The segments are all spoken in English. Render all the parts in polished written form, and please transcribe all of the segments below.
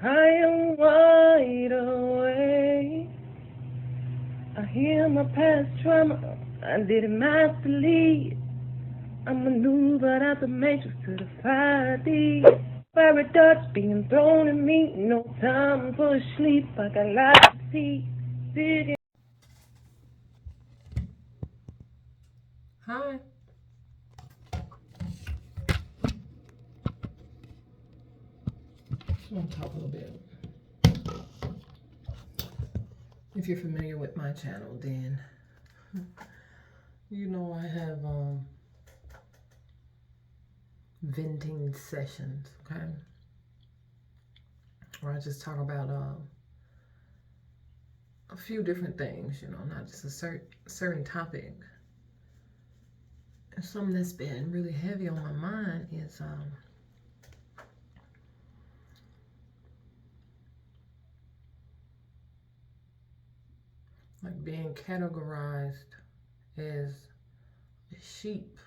I am wide awake. I hear my past trauma. I did it masterly. I'm maneuvered out the matrix to the 5D. Paradox being thrown at me. No time for sleep. I got lots to see. Digging. Hi. Just want to talk a little bit. If you're familiar with my channel, then you know I have venting sessions, okay? Where I just talk about a few different things, you know, not just a certain topic. And something that's been really heavy on my mind is like being categorized as a sheep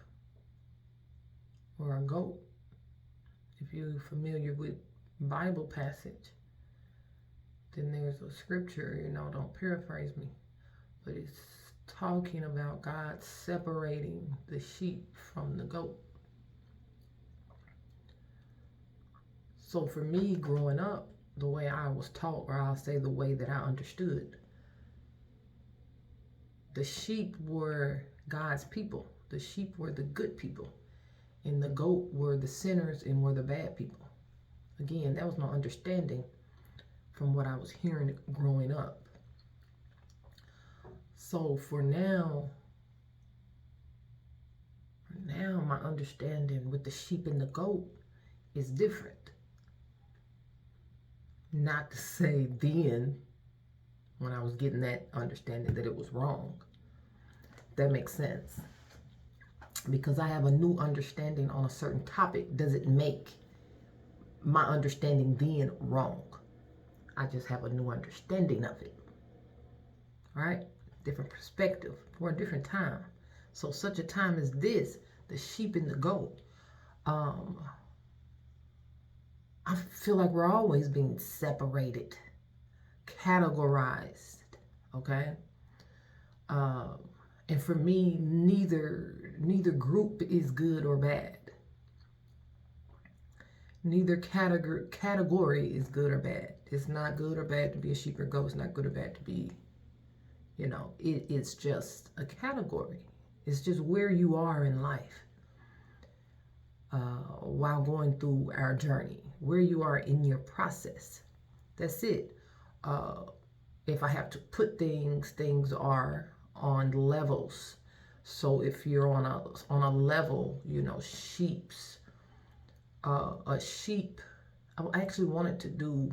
or a goat. If you're familiar with Bible passage, then there's a scripture, you know, don't paraphrase me, but it's talking about God separating the sheep from the goat. So for me, growing up, the way I was taught, or I'll say the way that I understood, the sheep were God's people. The sheep were the good people. And the goat were the sinners and were the bad people. Again, that was my understanding from what I was hearing growing up. So for now my understanding with the sheep and the goat is different. Not to say then, when I was getting that understanding, that it was wrong. That makes sense. Because I have a new understanding on a certain topic doesn't make my understanding then wrong. I just have a new understanding of it. All right? Different perspective for a different time. So such a time as this, the sheep and the goat, I feel like we're always being separated, categorized, okay? And for me, neither group is good or bad. Neither category is good or bad. It's not good or bad to be a sheep or goat. It's not good or bad to be, you know, it's just a category. It's just where you are in life while going through our journey, where you are in your process. That's it. If I have to put things are on levels. So if you're on a level, you know, a sheep. I actually wanted to do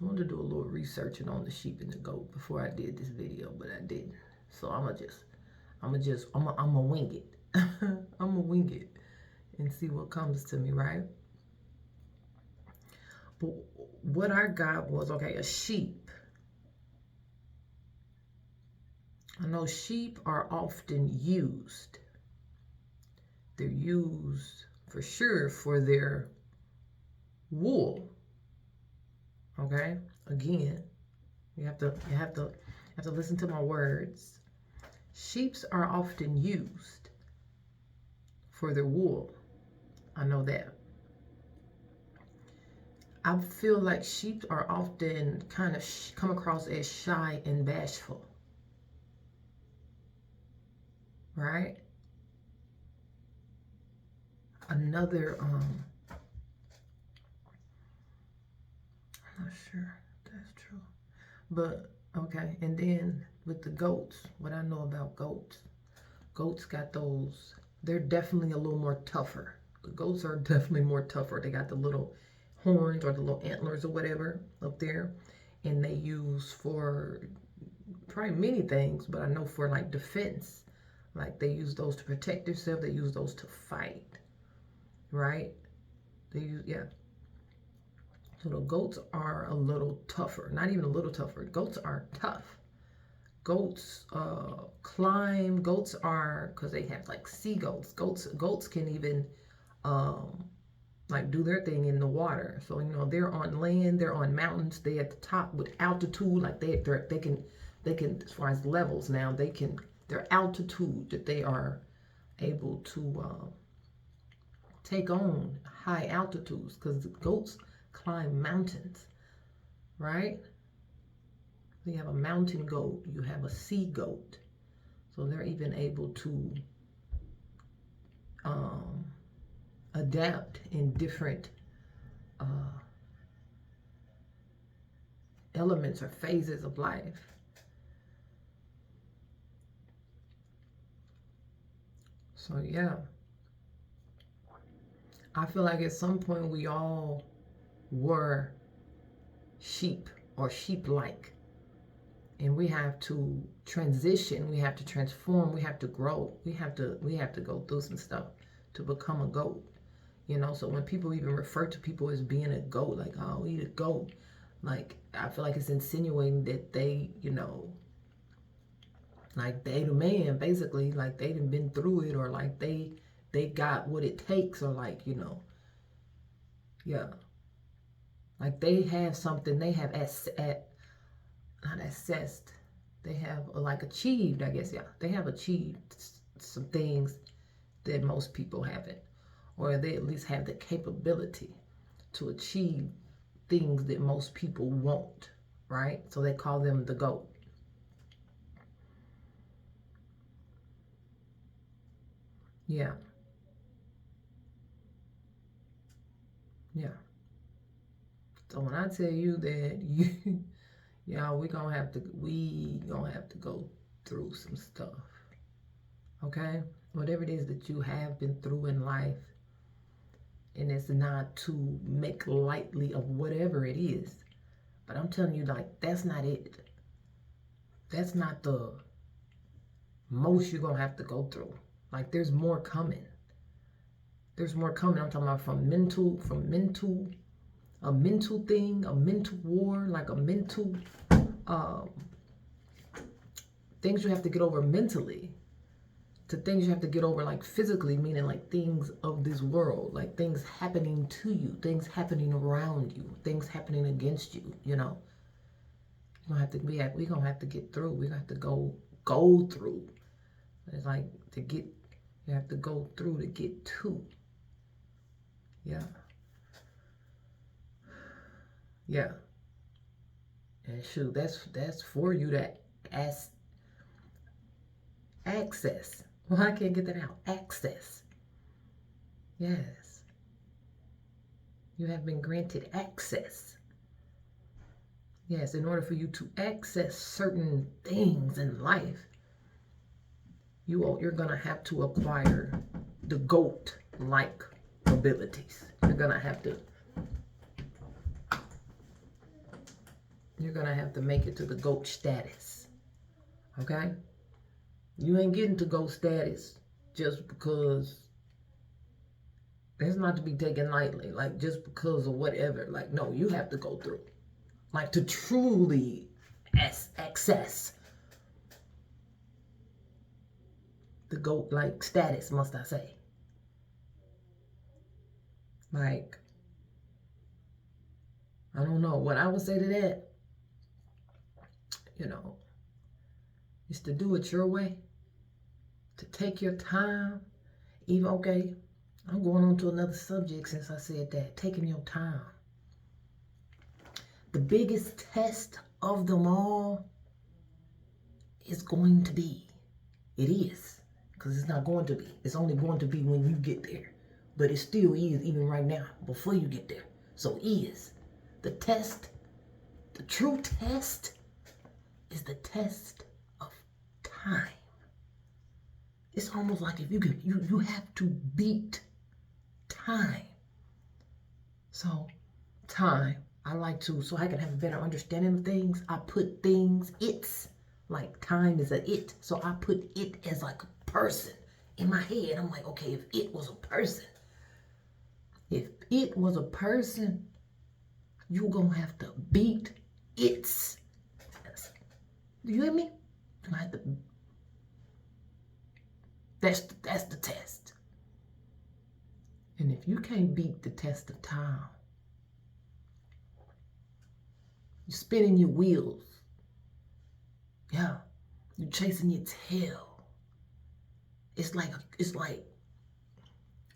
a little researching on the sheep and the goat before I did this video, but I didn't. So I'm gonna wing it. I'm gonna wing it and see what comes to me, right? But what I got was, okay, a sheep. I know sheep are often used. They're used for sure for their wool. Okay? Again, you have to listen to my words. Sheeps are often used for their wool. I know that. I feel like sheep are often kind of come across as shy and bashful. Right? Another, I'm not sure if that's true. But, okay, and then with the goats, what I know about goats got those, they're definitely a little more tougher. The goats are definitely more tougher. They got the little horns or the little antlers or whatever up there. And they use for probably many things, but I know for like defense. Like they use those to protect themselves. They use those to fight. Right? They use, yeah. So the goats are a little tougher. Not even a little tougher. Goats are tough. Goats climb. Goats are, because they have like sea goats. Goats can even like do their thing in the water. So, you know, they're on land, they're on mountains, they're at the top with altitude, like they can, as far as levels now, their altitude that they are able to take on high altitudes, because the goats climb mountains, right? You have a mountain goat, you have a sea goat. So they're even able to adapt in different elements or phases of life. So yeah, I feel like at some point we all were sheep or sheep-like, and we have to transition, we have to transform, we have to grow, we have to go through some stuff to become a goat. You know, so when people even refer to people as being a goat, like, oh, we a goat, like, I feel like it's insinuating that they, you know, like they the man, basically, like they done been through it, or like they got what it takes, or like, you know, yeah, like they have something, they have not assessed, they have like achieved, I guess, yeah, they have achieved some things that most people haven't, or they at least have the capability to achieve things that most people won't, right? So they call them the GOAT. Yeah. Yeah. So when I tell you that you, yeah, we gonna have to go through some stuff. Okay? Whatever it is that you have been through in life, and it's not to make lightly of whatever it is, but I'm telling you, like, that's not it. That's not the most you're gonna have to go through. Like, there's more coming. There's more coming. I'm talking about a mental thing, a mental war, like a mental things you have to get over mentally, to things you have to get over like physically, meaning like things of this world, like things happening to you, things happening around you, things happening against you, you know. We're gonna have to get through. We're gonna have to go through. It's like you have to go through to get to. Yeah. Yeah. And shoot, that's for you to access. Well, I can't get that out. Access. Yes. You have been granted access. Yes, in order for you to access certain things in life, you're gonna have to acquire the GOAT-like abilities. You're gonna have to make it to the GOAT status. Okay? You ain't getting to GOAT status just because. It's not to be taken lightly, like just because of whatever. Like, no, you have to go through. Like, to truly access the GOAT-like status, must I say. Like, I don't know what I would say to that, you know, is to do it your way, to take your time. Even, okay, I'm going on to another subject since I said that, taking your time. The biggest test of them all is going to be, it is, because it's not going to be. It's only going to be when you get there. But it still is, even right now, before you get there. So is. The test, the true test, is the test of time. It's almost like if you have to beat time. So, time, I like to, so I can have a better understanding of things, I put things, it's, like time is a it. So I put it as like a person in my head. I'm like, okay, if it was a person, you gonna have to beat its. Do you hear me? You have to. That's the test. And if you can't beat the test of time, you're spinning your wheels. Yeah, you're chasing your tail. It's like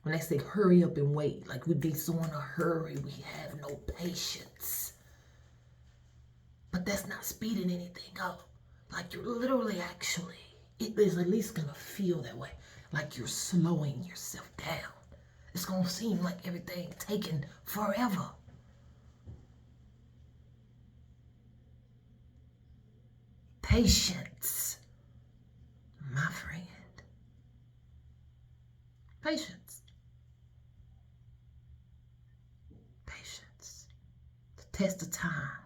when they say hurry up and wait, like we'd be so in a hurry, we have no patience. But that's not speeding anything up. Like you're literally actually, it is at least gonna feel that way. Like you're slowing yourself down. It's gonna seem like everything taking forever. Patience, my friend. Patience. Patience. The test of time.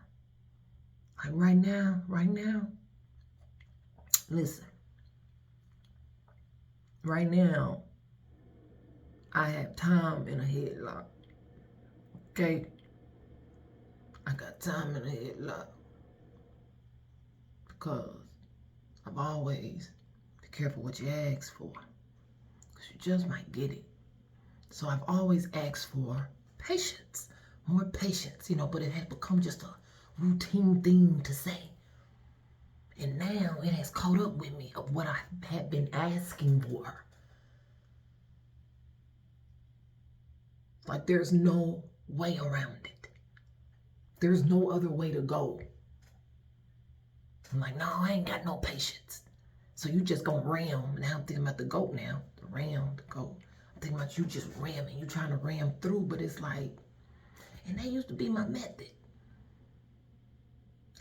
Like right now, listen. Right now, I have time in a headlock. Okay? I got time in a headlock. Because I've always be careful what you ask for. Because you just might get it. So I've always asked for patience. More patience, but it has become just a routine thing to say. And now it has caught up with me of what I had been asking for. Like there's no way around it. There's no other way to go. I'm like, no, I ain't got no patience. So you just gonna ram. Now I'm thinking about the goat now. The ram, the goat. I'm thinking about you just ramming. You trying to ram through, but it's like, and that used to be my method.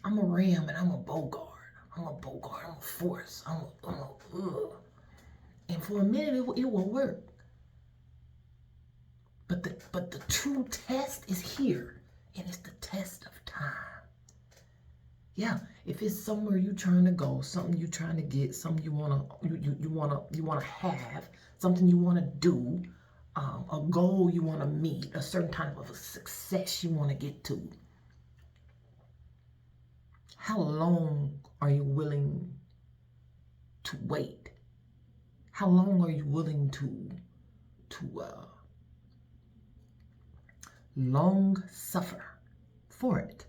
I'm a ram and I'm a bogart. I'm a force. And for a minute it will work. But the true test is here, and it's the test of time. Yeah, if it's somewhere you're trying to go, something you're trying to get, something you wanna have, something you wanna do, a goal you wanna meet, a certain type of a success you wanna get to. How long are you willing to wait? How long are you willing to long suffer for it?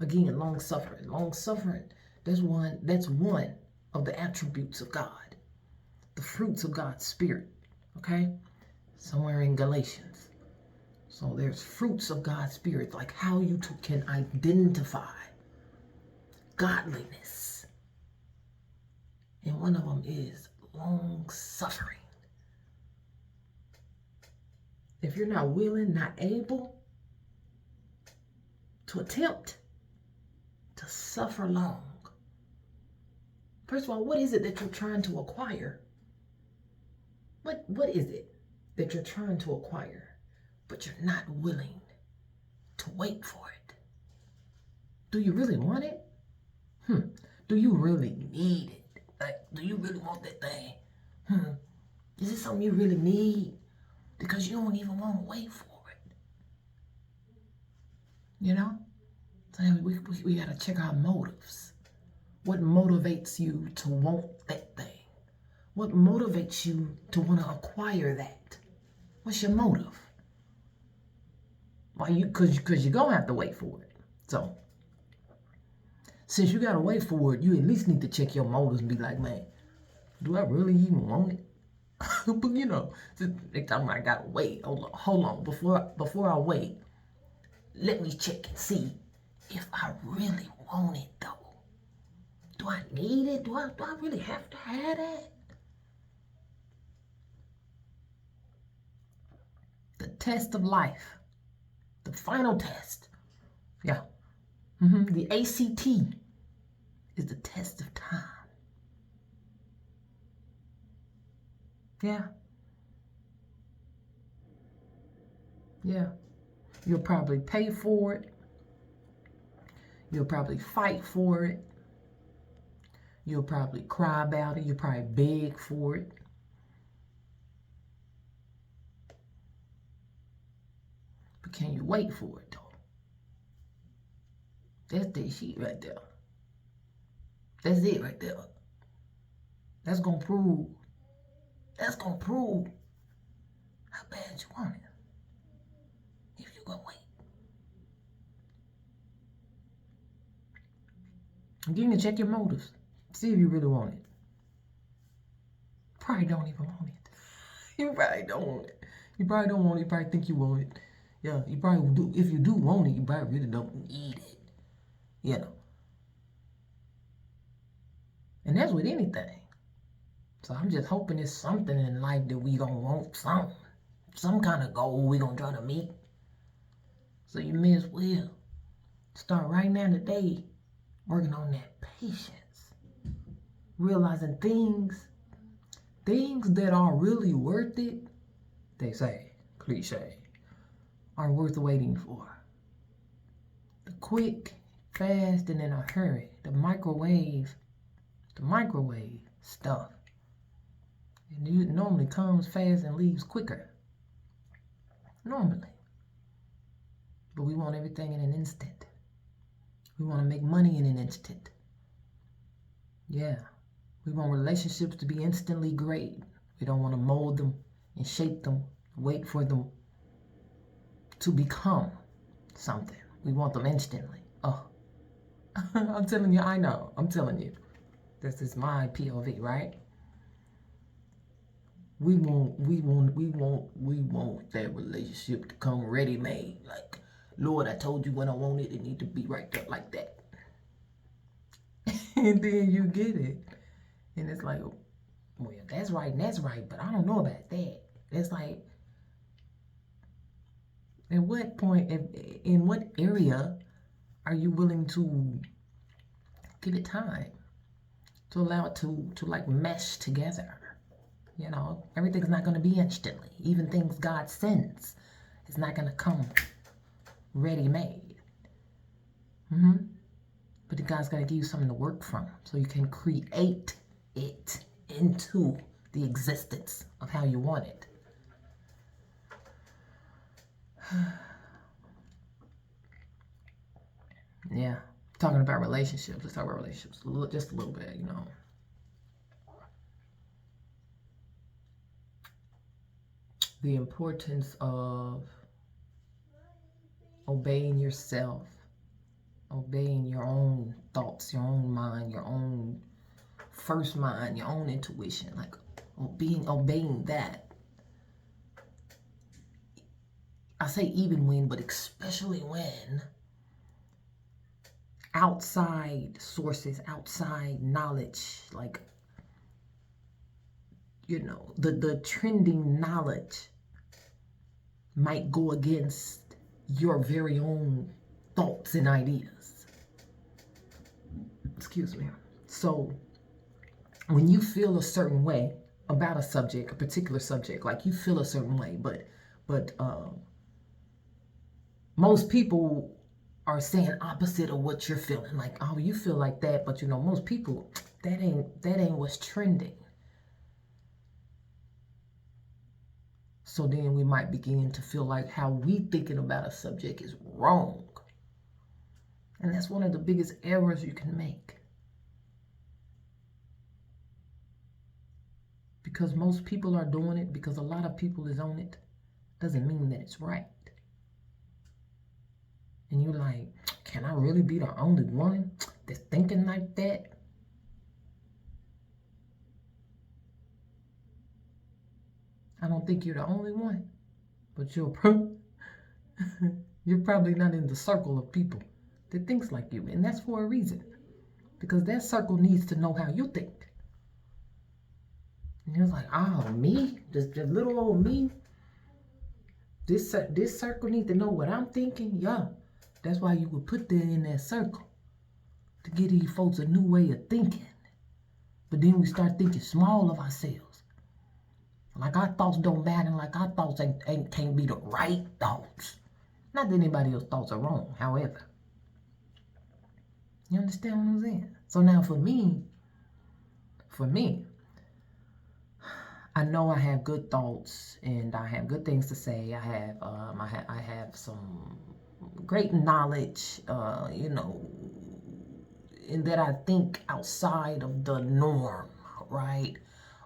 Again, long suffering. Long suffering, that's one of the attributes of God. The fruits of God's Spirit. Okay? Somewhere in Galatians. So there's fruits of God's Spirit, like how you can identify godliness. And one of them is long suffering. If you're not willing, not able to attempt to suffer long, first of all, what is it that you're trying to acquire? What is it that you're trying to acquire, but you're not willing to wait for it? Do you really want it? Do you really need it? Like, do you really want that thing? Is it something you really need? Because you don't even want to wait for it. So we got to check our motives. What motivates you to want that thing? What motivates you to want to acquire that? What's your motive? Why because you're going to have to wait for it. So, since you got to wait for it, you at least need to check your motives and be like, man, do I really even want it? But next time I got to wait. Hold on. Before I wait, let me check and see if I really want it, though. Do I need it? Do I really have to have that? The test of life. The final test. Yeah. The ACT is the test of time. Yeah. Yeah. You'll probably pay for it. You'll probably fight for it. You'll probably cry about it. You'll probably beg for it. But can you wait for it, though? That's that shit right there. That's it right there. That's gonna prove how bad you want it. If you go wait. You can check your motives. See if you really want it. Probably don't even want it. You probably don't want it. You probably don't want it. You probably think you want it. Yeah, you probably do. If you do want it, you probably really don't need it. You know. And that's with anything. So I'm just hoping it's something in life that we gonna want some kind of goal we gonna try to meet. So you may as well start right now today working on that patience. Realizing things that are really worth it, they say, cliche, are worth waiting for. The quick, fast, and in a hurry, the microwave stuff. It normally comes fast and leaves quicker. Normally. But we want everything in an instant. We want to make money in an instant. Yeah. We want relationships to be instantly great. We don't want to mold them and shape them, wait for them to become something. We want them instantly. Oh, I'm telling you, I know. I'm telling you. This is my POV, right? We want that relationship to come ready-made. Like, Lord, I told you when I want it, it need to be right there like that. And then you get it. And it's like, well, that's right, but I don't know about that. It's like, at what point, in what area are you willing to give it time to allow it to like mesh together? You know, everything's not going to be instantly. Even things God sends is not going to come ready-made. But God's got to give you something to work from so you can create it into the existence of how you want it. Yeah. Talking about relationships. Let's talk about relationships just a little bit, you know. The importance of obeying yourself, obeying your own thoughts, your own mind, your own first mind, your own intuition, like obeying that. I say even when, but especially when outside sources, outside knowledge, like, you know, the trending knowledge might go against your very own thoughts and ideas. Excuse me. So when you feel a certain way about a subject, a particular subject, like you feel a certain way, but most people are saying opposite of what you're feeling. Like, oh, you feel like that, but you know, most people, that ain't what's trending. So then we might begin to feel like how we thinking about a subject is wrong. And that's one of the biggest errors you can make. Because most people are doing it, because a lot of people is on it, doesn't mean that it's right. And you're like, can I really be the only one that's thinking like that? I don't think you're the only one, but you're probably not in the circle of people that thinks like you, and that's for a reason, because that circle needs to know how you think. And you're like, oh, me, just little old me. This circle needs to know what I'm thinking. Yeah, that's why you would put that in that circle, to give these folks a new way of thinking. But then we start thinking small of ourselves. Like our thoughts don't matter, like our thoughts can't be the right thoughts. Not that anybody else's thoughts are wrong, however. You understand what I'm saying? So now for me, I know I have good thoughts and I have good things to say. I have some great knowledge, you know, in that I think outside of the norm, right?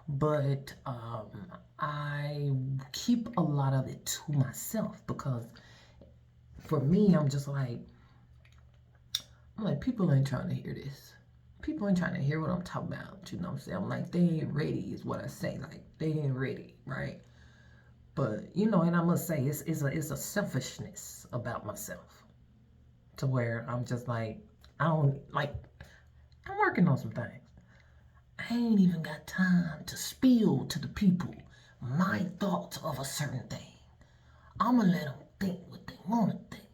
But I keep a lot of it to myself because for me, I'm like, people ain't trying to hear this. People ain't trying to hear what I'm talking about. You know what I'm saying? I'm like, they ain't ready is what I say. Like, they ain't ready, right? But, and I must say, it's a selfishness about myself to where I'm just like, I'm working on some things. I ain't even got time to spill to the people my thoughts of a certain thing. I'm going to let them think what they want to think.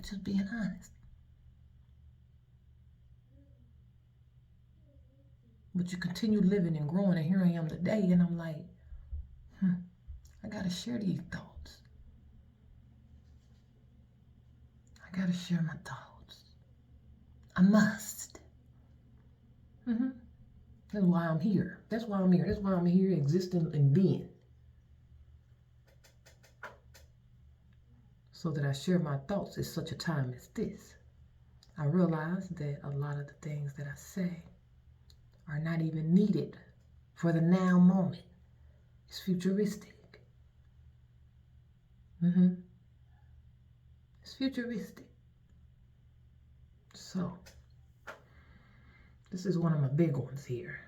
Just being honest. But you continue living and growing, and here I am today, and I'm like, I got to share these thoughts. I got to share my thoughts. I must. That's why I'm here. That's why I'm here existing and being. So that I share my thoughts at such a time as this. I realize that a lot of the things that I say are not even needed for the now moment. It's futuristic. It's futuristic. So, this is one of my big ones here.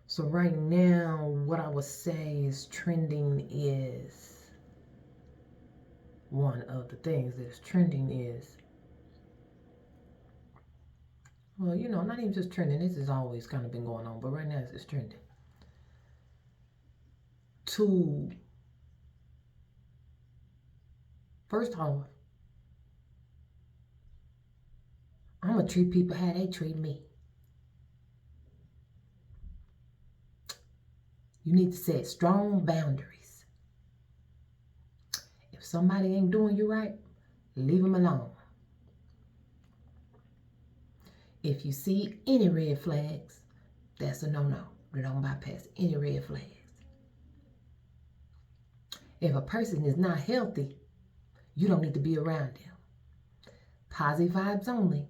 So right now, what I would say is trending is, one of the things that is trending is, well, not even just trending. This has always kind of been going on, but right now it's trending. First off, I'm going to treat people how they treat me. You need to set strong boundaries. If somebody ain't doing you right, leave them alone. If you see any red flags, that's a no-no. You don't bypass any red flags. If a person is not healthy, you don't need to be around them. Positive vibes only.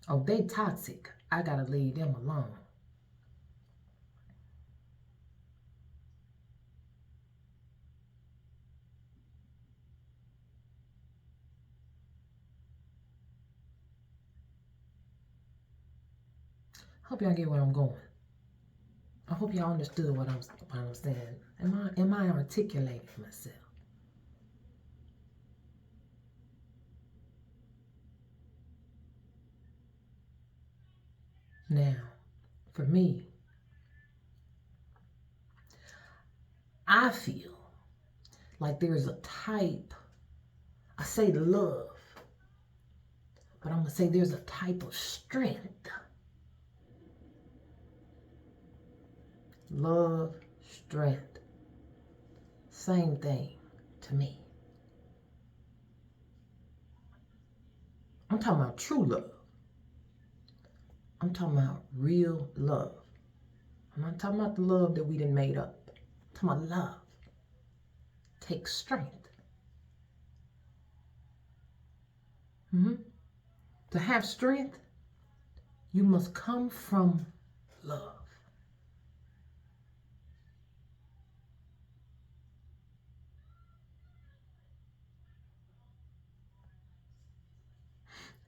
Oh, they toxic. I gotta leave them alone. Hope y'all get where I'm going. I hope y'all understood what I'm saying. Am I articulating myself? Now, for me, I feel like there's a type, I say love, but I'm going to say there's a type of strength. Love, strength, same thing to me. I'm talking about true love. I'm talking about real love. I'm not talking about the love that we done made up. I'm talking about love. Takes strength. To have strength, you must come from love.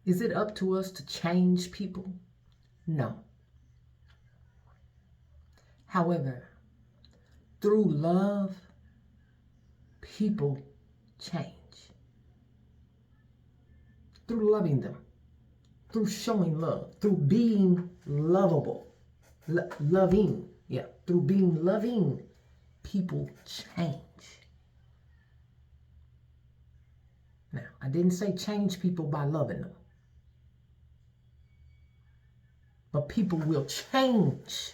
Is it up to us to change people? No. However, through love, people change. Through loving them, through showing love, through being lovable, through being loving, people change. Now, I didn't say change people by loving them, but people will change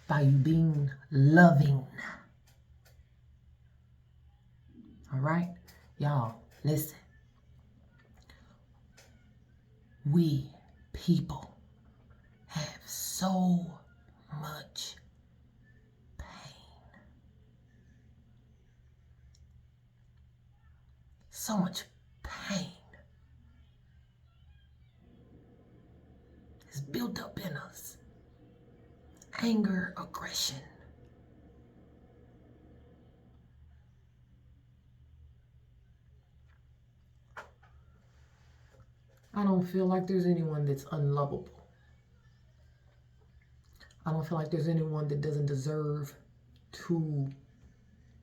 by you being loving. All right? Y'all, listen. We people have so much pain. So much pain. built up in us. Anger, aggression. I don't feel like there's anyone that's unlovable. I don't feel like there's anyone that doesn't deserve to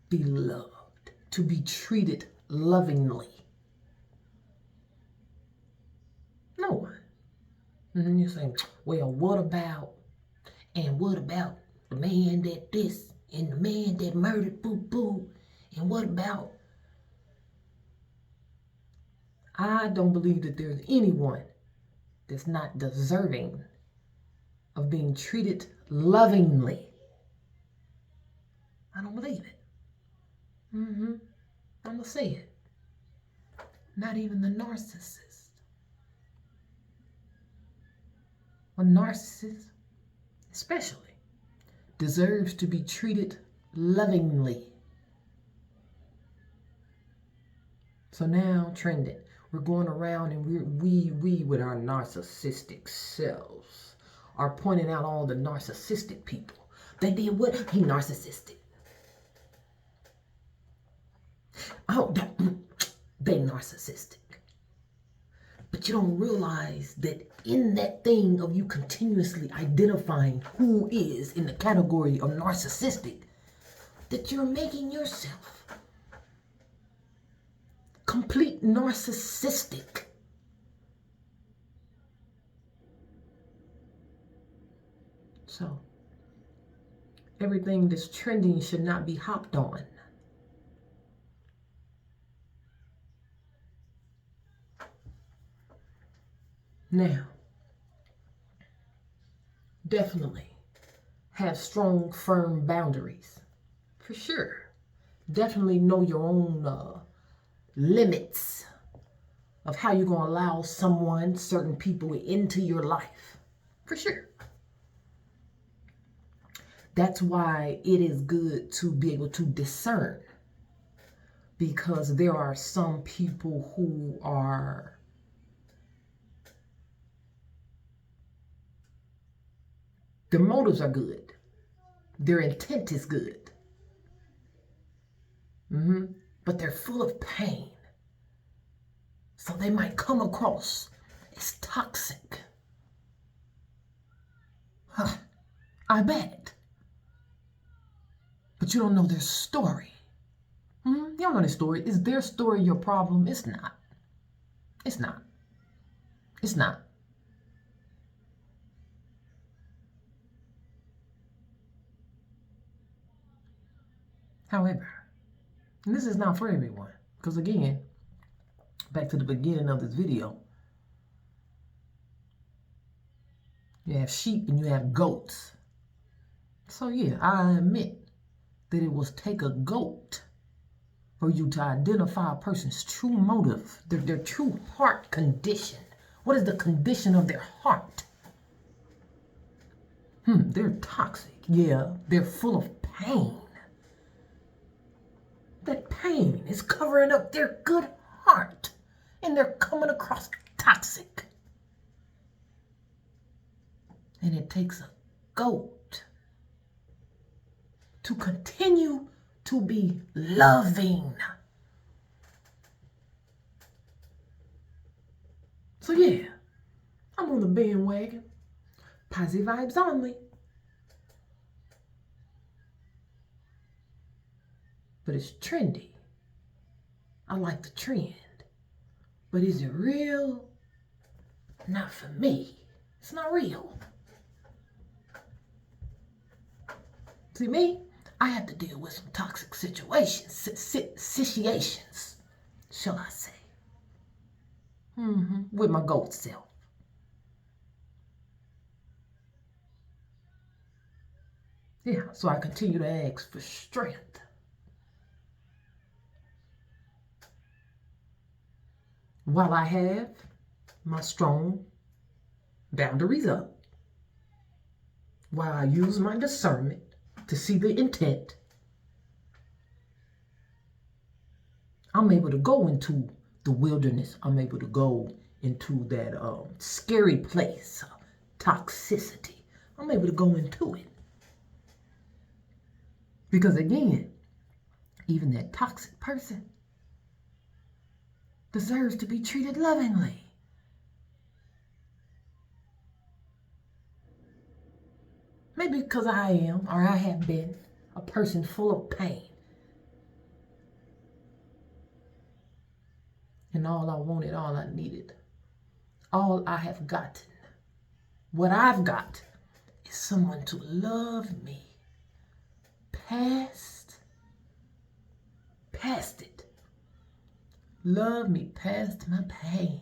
be loved, to be treated lovingly. No one. And then you say, well, what about the man that this and the man that murdered boo boo? And what about? I don't believe that there's anyone that's not deserving of being treated lovingly. I don't believe it. I'm gonna say it. Not even the narcissist. A narcissist, especially, deserves to be treated lovingly. So now, trending, we're going around and we with our narcissistic selves are pointing out all the narcissistic people. They did what? He narcissistic. Oh, they narcissistic. But you don't realize that in that thing of you continuously identifying who is in the category of narcissistic, that you're making yourself complete narcissistic. So, everything that's trending should not be hopped on. Now, definitely have strong, firm boundaries. For sure. Definitely know your own limits of how you're going to allow someone, certain people into your life. For sure. That's why it is good to be able to discern. Because there are some people who are their motives are good. Their intent is good. But they're full of pain. So they might come across as toxic. I bet. But you don't know their story. You don't know their story. Is their story your problem? It's not. It's not. It's not. However, and this is not for everyone, because again, back to the beginning of this video, you have sheep and you have goats. So yeah, I admit that it will take a goat for you to identify a person's true motive, their true heart condition. What is the condition of their heart? They're toxic. Yeah, they're full of pain. That pain is covering up their good heart, and they're coming across toxic. And it takes a goat to continue to be loving. So yeah, I'm on the bandwagon. Positive vibes only. But it's trendy. I like the trend. But is it real? Not for me. It's not real. See me? I have to deal with some toxic situations, situations, shall I say. With my goat self. Yeah, so I continue to ask for strength. While I have my strong boundaries up, while I use my discernment to see the intent, I'm able to go into the wilderness. I'm able to go into that scary place toxicity. I'm able to go into it. Because again, even that toxic person deserves to be treated lovingly. Maybe because I am, or I have been, a person full of pain. And all I wanted, all I needed, all I have gotten, what I've got is someone to love me past it. Love me past my pain.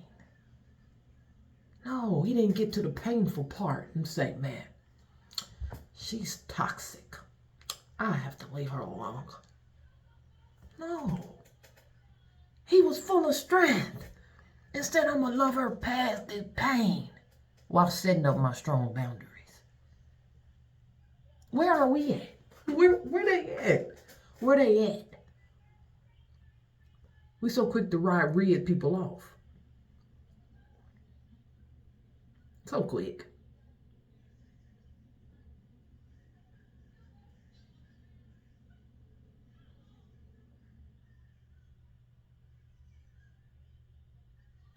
No, he didn't get to the painful part and say, man, she's toxic. I have to leave her alone. No. He was full of strength. Instead, I'm going to love her past this pain while setting up my strong boundaries. Where are we at? Where they at? Where they at? We so quick to rid people off. So quick.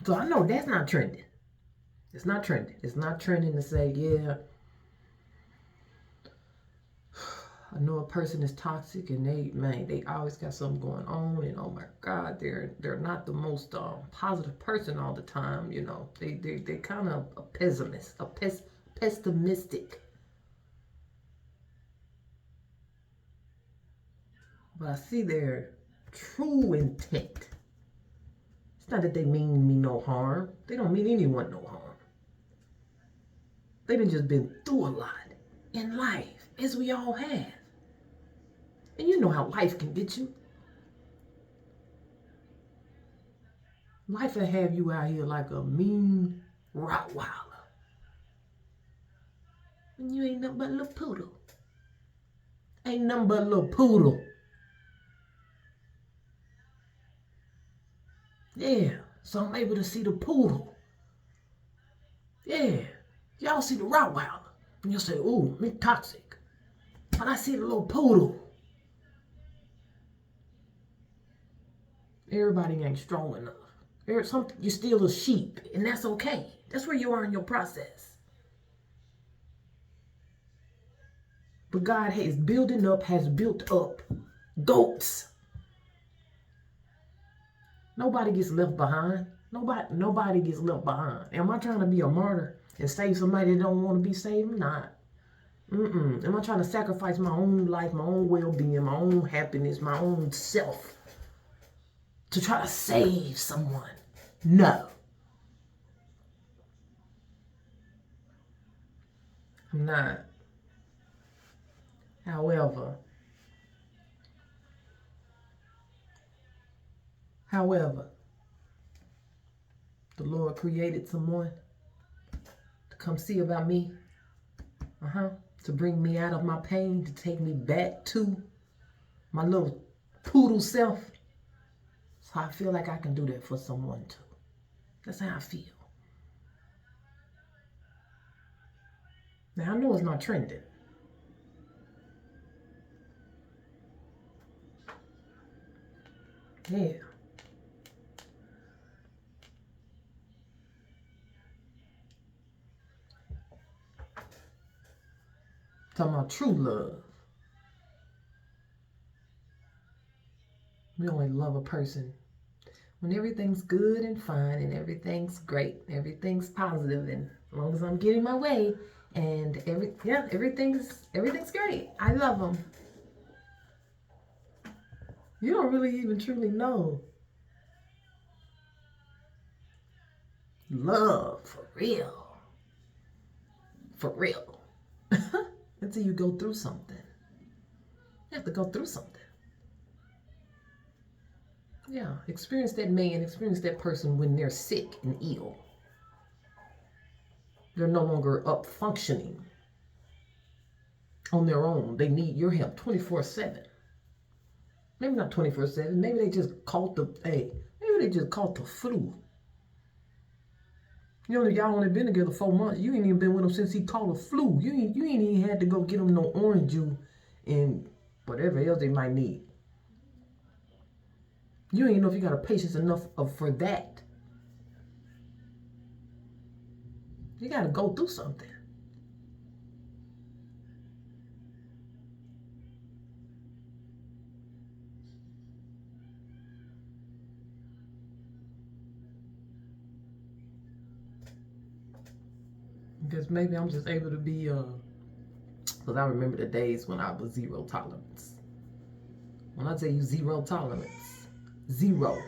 So I know that's not trending. It's not trending. It's not trending to say, yeah, I know a person is toxic and they always got something going on, and oh my God, they're not the most positive person all the time. You know, they kind of a pessimist, pessimistic. But I see their true intent. It's not that they mean me no harm. They don't mean anyone no harm. They've just been through a lot in life, as we all have. And you know how life can get you. Life will have you out here like a mean Rottweiler. And you ain't nothing but a little poodle. Ain't nothing but a little poodle. Yeah, so I'm able to see the poodle. Yeah, y'all see the Rottweiler. And you'll say, ooh, me toxic. But I see the little poodle. Everybody ain't strong enough. You're still a sheep, and that's okay. That's where you are in your process. But God has built up goats. Nobody gets left behind. Nobody gets left behind. Am I trying to be a martyr and save somebody that don't want to be saved? I'm not. Am I trying to sacrifice my own life, my own well-being, my own happiness, my own self to try to save someone? No. I'm not. However, the Lord created someone to come see about me, to bring me out of my pain, to take me back to my little poodle self. So I feel like I can do that for someone too. That's how I feel. Now I know it's not trending. Yeah. Talking about true love. We only love a person when everything's good and fine and everything's great, everything's positive, and as long as I'm getting my way and everything's great. I love them. You don't really even truly know love for real. For real. Until you go through something. You have to go through something. Yeah, experience that person when they're sick and ill. They're no longer up functioning on their own. They need your help 24/7. Maybe not 24/7. Maybe they just caught the flu. Y'all only been together 4 months. You ain't even been with him since he caught a flu. You ain't even had to go get him no orange juice and whatever else they might need. You ain't know if you got a patience enough for that. You got to go through something. Because maybe I'm just able to be, because I remember the days when I was zero tolerance. When I tell you zero tolerance, zero.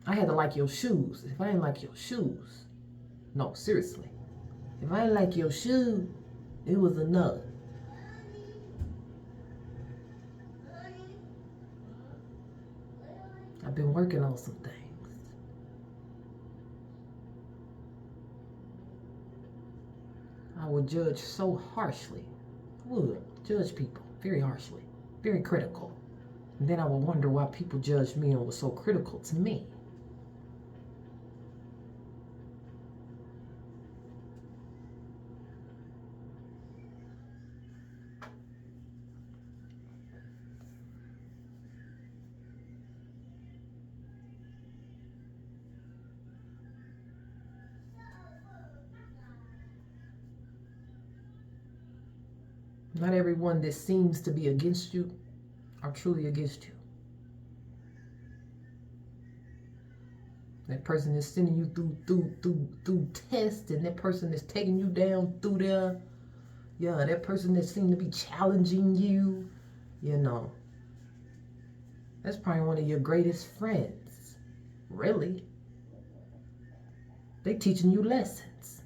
I had to like your shoes. If I didn't like your shoes, no, seriously. If I didn't like your shoe, it was a no. I've been working on some things. I would judge so harshly. I would judge people very harshly, very critical. And then I would wonder why people judged me and were so critical to me. Not everyone that seems to be against you are truly against you. That person is sending you through tests, and that person is taking you down through there. Yeah, that person that seems to be challenging you, that's probably one of your greatest friends. Really. They teaching you lessons.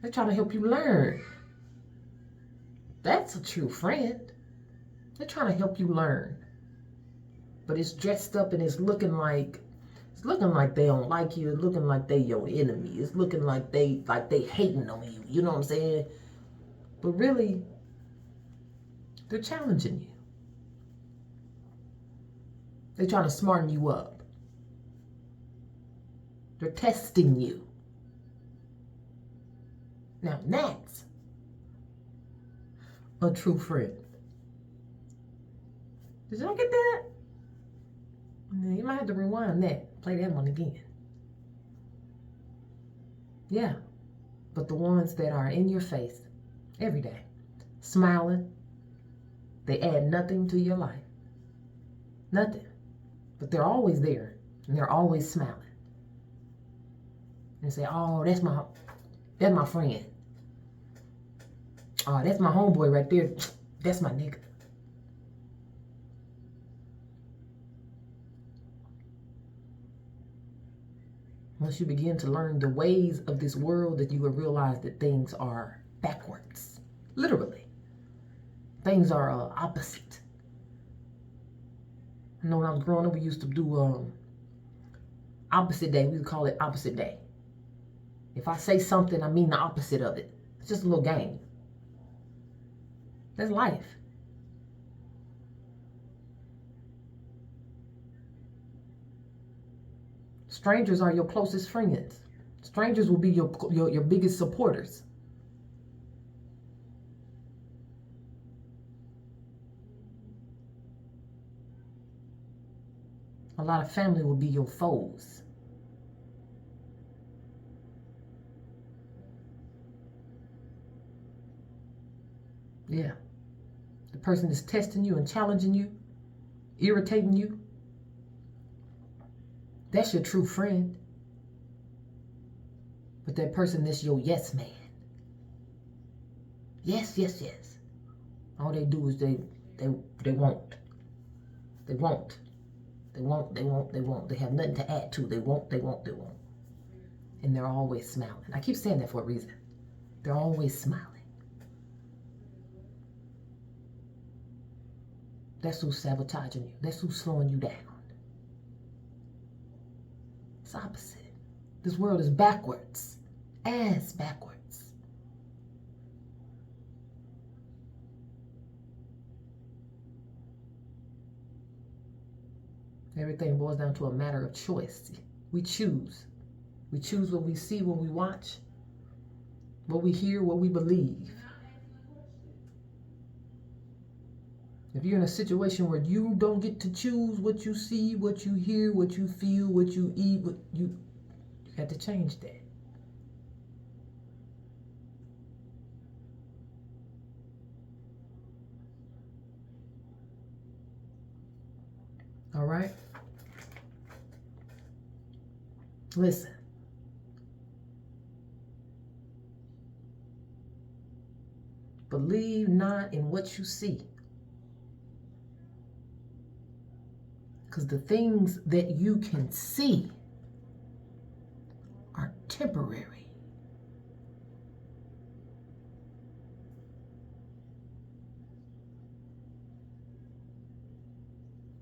They're trying to help you learn. That's a true friend. They're trying to help you learn. But it's dressed up and it's looking like they don't like you. It's looking like they your enemy. It's looking like they hating on you. You know what I'm saying? But really, they're challenging you. They're trying to smarten you up. They're testing you. Now that's a true friend. Did y'all get that? You might have to rewind that. Play that one again. Yeah. But the ones that are in your face every day, smiling, they add nothing to your life. Nothing. But they're always there. And they're always smiling. And say, oh, that's my friend. Oh, that's my homeboy right there. That's my nigga. Once you begin to learn the ways of this world, that you will realize that things are backwards. Literally. Things are opposite. I know when I was growing up, we used to do opposite day. We would call it opposite day. If I say something, I mean the opposite of it. It's just a little game. That's life. Strangers are your closest friends. Strangers will be your biggest supporters. A lot of family will be your foes. Yeah. The person that's testing you and challenging you, irritating you, that's your true friend. But that person that's your yes man. Yes, yes, yes. All they do is they won't. They won't. They won't, they won't, they won't. They have nothing to add to. They won't, they won't, they won't. And they're always smiling. I keep saying that for a reason. They're always smiling. That's who's sabotaging you. That's who's slowing you down. It's opposite. This world is backwards. Ass backwards. Everything boils down to a matter of choice. We choose. We choose what we see, what we watch, what we hear, what we believe. If you're in a situation where you don't get to choose what you see, what you hear, what you feel, what you eat, you have to change that. All right? Listen. Believe not in what you see. Because the things that you can see are temporary.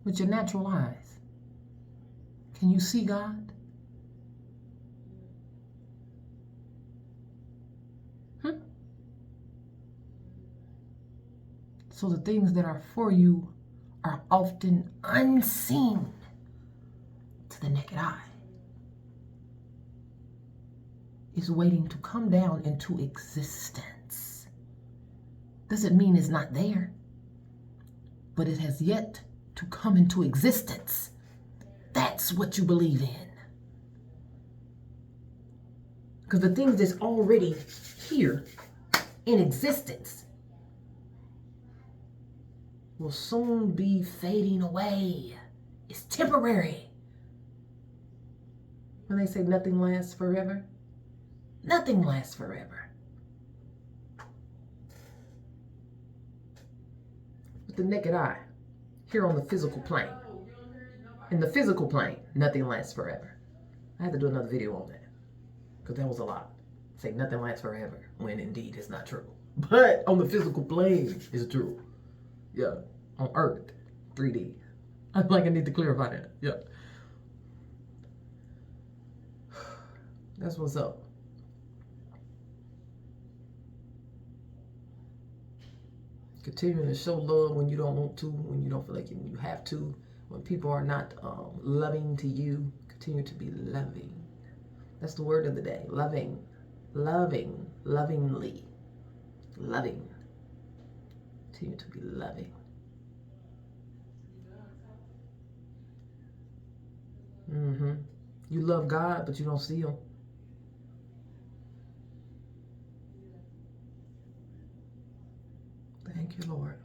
With your natural eyes, can you see God? So the things that are for you are often unseen to the naked eye. It's waiting to come down into existence. Doesn't mean it's not there, but it has yet to come into existence. That's what you believe in. Because the things that's already here in existence will soon be fading away. It's temporary. When they say nothing lasts forever, nothing lasts forever. With the naked eye, here on the physical plane. In the physical plane, nothing lasts forever. I had to do another video on that because that was a lot. Say nothing lasts forever when indeed it's not true. But on the physical plane, it's true. Yeah, on Earth, 3D. I feel like I need to clarify that. Yeah. That's what's up. Continuing to show love when you don't want to, when you don't feel like you have to, when people are not loving to you, continue to be loving. That's the word of the day. Loving. Loving. Lovingly. Loving. Continue to be loving. You love God, but you don't see Him. Thank you, Lord.